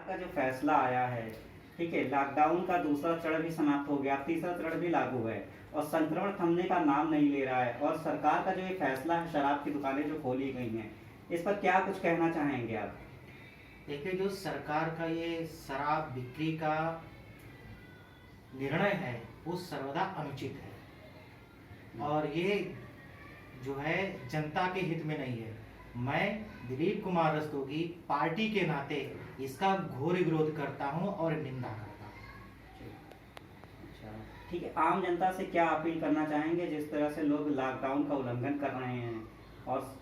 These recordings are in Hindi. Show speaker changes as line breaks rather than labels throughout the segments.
का जो फैसला आया है, ठीक है, लॉकडाउन का दूसरा चरण भी समाप्त हो गया, तीसरा चरण भी लागू है और संक्रमण थमने का नाम नहीं ले रहा है। और सरकार का जो ये फैसला है, शराब की दुकानें जो खोली गई हैं, इस पर क्या कुछ कहना चाहेंगे आप?
देखिए, जो सरकार का ये शराब बिक्री का निर्णय है वो सर्वदा अनुचित है और ये जो है जनता के हित में नहीं है। मैं दिलीप कुमार रस्तोगी पार्टी के नाते इसका घोर विरोध करता हूं और निंदा करता हूं।
अच्छा, ठीक है, आम जनता से क्या अपील करना चाहेंगे जिस तरह से लोग लॉकडाउन का उल्लंघन कर रहे हैं? और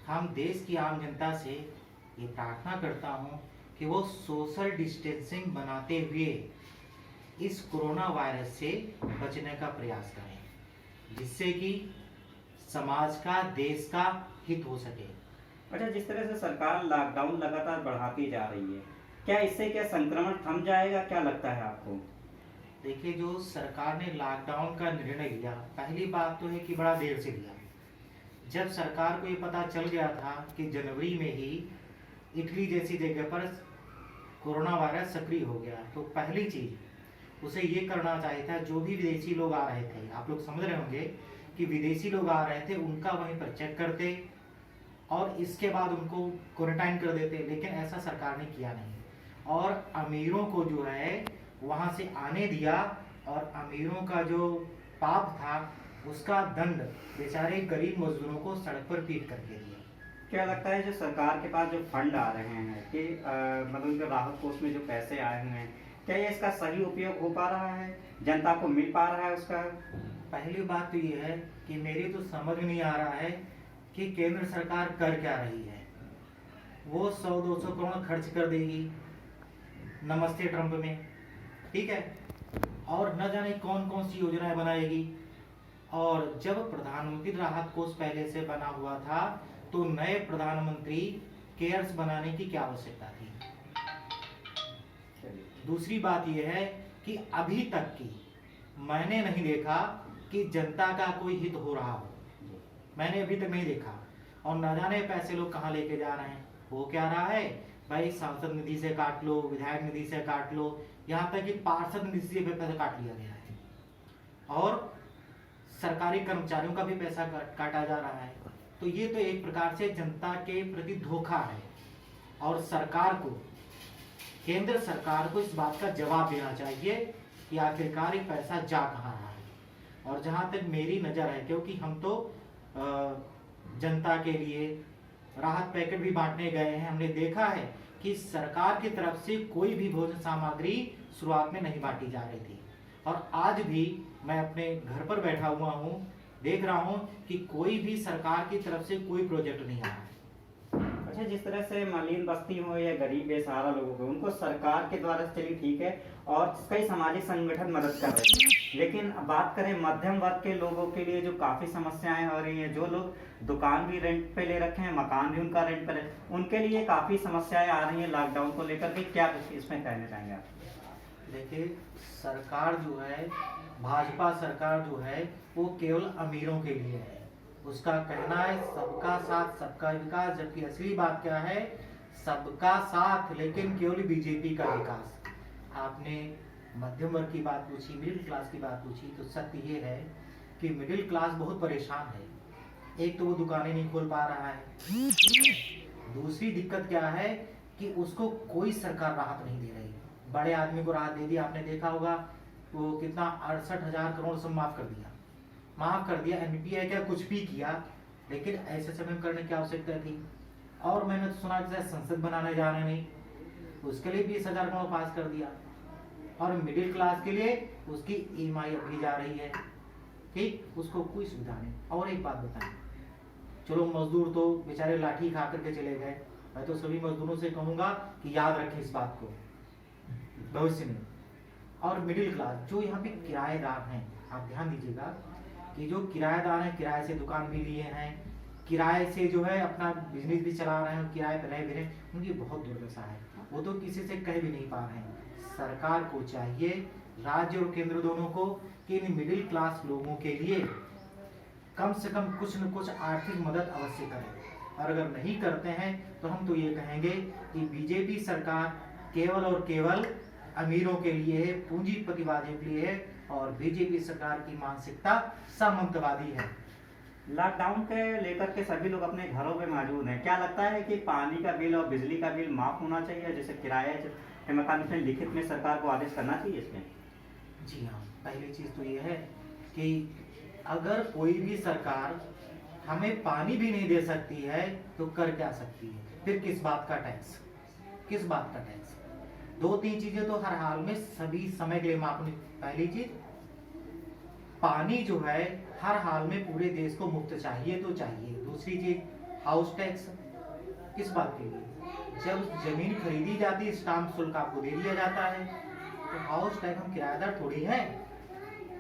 हम देश की आम जनता से ये प्रार्थना करता हूं कि वो सोशल डिस्टेंसिंग बनाते हुए इस कोरोना वायरस से बचने का प्रयास करें, जिससे कि समाज का, देश का हित हो सके।
अच्छा, जिस तरह से सरकार लॉकडाउन लगातार बढ़ाती जा रही है, क्या इससे क्या संक्रमण थम जाएगा? क्या लगता है आपको?
देखिए, जो सरकार ने लॉकडाउन का निर्णय लिया, पहली बात तो है कि बड़ा देर से लिया। जब सरकार को ये पता चल गया था कि जनवरी में ही इटली जैसी जगह पर कोरोना वायरस सक्रिय हो गया, तो पहली चीज उसे ये करना चाहिए था, जो भी विदेशी लोग आ रहे थे, आप लोग समझ रहे होंगे कि विदेशी लोग आ रहे थे, उनका वहीं पर चेक करते और इसके बाद उनको क्वारंटाइन कर देते, लेकिन ऐसा सरकार ने किया नहीं और अमीरों को जो है वहां से आने दिया और अमीरों का जो पाप था उसका दंड बेचारे गरीब मजदूरों को सड़क पर पीट करके दिया।
क्या लगता है जो सरकार के पास जो फंड आ रहे हैं कि मतलब जो राहत कोष में जो पैसे आए हुए हैं, क्या ये इसका सही उपयोग हो पा रहा है? जनता को मिल पा रहा है उसका?
पहली बात तो ये है कि मेरी तो समझ में नहीं आ रहा है कि केंद्र सरकार कर क्या रही है। वो 100-200 करोड़ खर्च कर देगी नमस्ते ट्रंप में, ठीक है, और न जाने कौन कौन सी योजनाएं बनाएगी। और जब प्रधानमंत्री राहत कोष पहले से बना हुआ था तो नए प्रधानमंत्री केयर्स बनाने की क्या आवश्यकता थी? दूसरी बात यह है कि अभी तक की मैंने नहीं देखा कि जनता का कोई हित हो रहा हो, मैंने अभी तक नहीं देखा। और न जाने पैसे लोग कहाँ लेके जा रहे हैं। हो क्या रहा है भाई, सांसद निधि से काट लो, विधायक निधि से काट लो, यहाँ तक कि पार्षद निधि से भी पैसा काट लिया गया है और सरकारी कर्मचारियों का भी पैसा काटा जा रहा है। तो ये तो एक प्रकार से जनता के प्रति धोखा है और सरकार को, केंद्र सरकार को इस बात का जवाब देना चाहिए कि आखिरकार ये पैसा जा कहाँ रहा है। और जहां तक मेरी नजर है, क्योंकि हम तो जनता के लिए राहत पैकेट भी बांटने गए हैं, हमने देखा है कि सरकार की तरफ से कोई भी भोजन सामग्री शुरुआत में नहीं बांटी जा रही थी और आज भी मैं अपने घर पर बैठा हुआ हूँ, देख रहा हूँ कि कोई भी सरकार की तरफ से कोई प्रोजेक्ट नहीं आया है।
अच्छा, जिस तरह से मलिन बस्ती हो या गरीब बेसहारा लोगों को, उनको सरकार के द्वारा चलिए ठीक है और कई सामाजिक संगठन मदद कर रहे हैं, लेकिन अब बात करें मध्यम वर्ग के लोगों के लिए जो काफी समस्याएं हो रही हैं, जो लोग दुकान भी रेंट पे ले रखे हैं, मकान भी उनका रेंट पर है, उनके लिए काफी समस्याएं आ रही हैं लॉकडाउन को लेकर के, क्या कुछ इसमें कहना चाहेंगे आप?
देखिए, सरकार जो है, भाजपा सरकार जो है वो केवल अमीरों के लिए है। उसका कहना है सबका साथ सबका विकास, जबकि असली बात क्या है, सबका साथ लेकिन केवल बीजेपी का विकास। आपने मध्यम वर्ग की बात पूछी, मिडिल क्लास की बात पूछी, तो सत्य ये है कि मिडिल क्लास बहुत परेशान है। एक तो वो दुकानें नहीं खोल पा रहा है, दूसरी दिक्कत क्या है कि उसको कोई सरकार राहत नहीं दे रही। बड़े आदमी को राहत दे दी, आपने देखा होगा वो कितना 68,000 करोड़ सब माफ कर दिया। एनपीआई क्या कुछ भी किया, लेकिन ऐसे समय में करने की आवश्यकता थी। और मैंने तो सुना कि संसद बनाने जा रहे नहीं, उसके लिए 20,000 करोड़ पास कर दिया और मिडिल क्लास के लिए उसकी ईएमआई अभी जा रही है, ठीक, उसको कोई सुविधा नहीं। और एक बात बताएं, चलो मजदूर तो बेचारे लाठी खा करके चले गए, मैं तो सभी मजदूरों से कहूंगा कि याद रखें इस बात को भविष्य में। और मिडिल क्लास जो यहाँ पे किराएदार हैं, आप ध्यान दीजिएगा कि जो किराएदार हैं, किराए से दुकान भी लिए हैं, किराए से जो है अपना बिजनेस भी चला रहे हैं, किराए पर रह भी रहे हैं, उनकी बहुत दुर्दशा है। वो तो किसी से कह भी नहीं पा रहे हैं। सरकार को चाहिए, राज्य और केंद्र दोनों को, कि इन मिडिल क्लास लोगों के लिए कम से कम कुछ न कुछ आर्थिक मदद अवश्य करें। और अगर नहीं करते हैं तो हम तो ये कहेंगे कि बीजेपी सरकार केवल और केवल अमीरों के लिए है, पूंजीपतिवादियों के लिए है, और बीजेपी सरकार की मानसिकता सामंतवादी है।
लॉकडाउन के लेकर के सभी लोग अपने घरों में मौजूद हैं। क्या लगता है कि पानी का बिल और बिजली का बिल माफ होना चाहिए, जैसे किराए के मकान में लिखित में सरकार को आदेश करना चाहिए इसमें?
जी हाँ, पहली चीज तो ये है कि अगर कोई भी सरकार हमें पानी भी नहीं दे सकती है तो कर क्या सकती है, फिर किस बात का टैक्स, किस बात का टैक्स? दो तीन चीजें तो हर हाल में सभी समय के लिए मापनी। पहली चीज, पानी जो है हर हाल में पूरे देश को मुफ्त चाहिए तो चाहिए। दूसरी चीज, हाउस टैक्स, किस बात के लिए? जब जमीन खरीदी जाती है स्टाम्प शुल्क आपको दे दिया जाता है, तो हाउस टैक्स हम किराएदार थोड़ी हैं।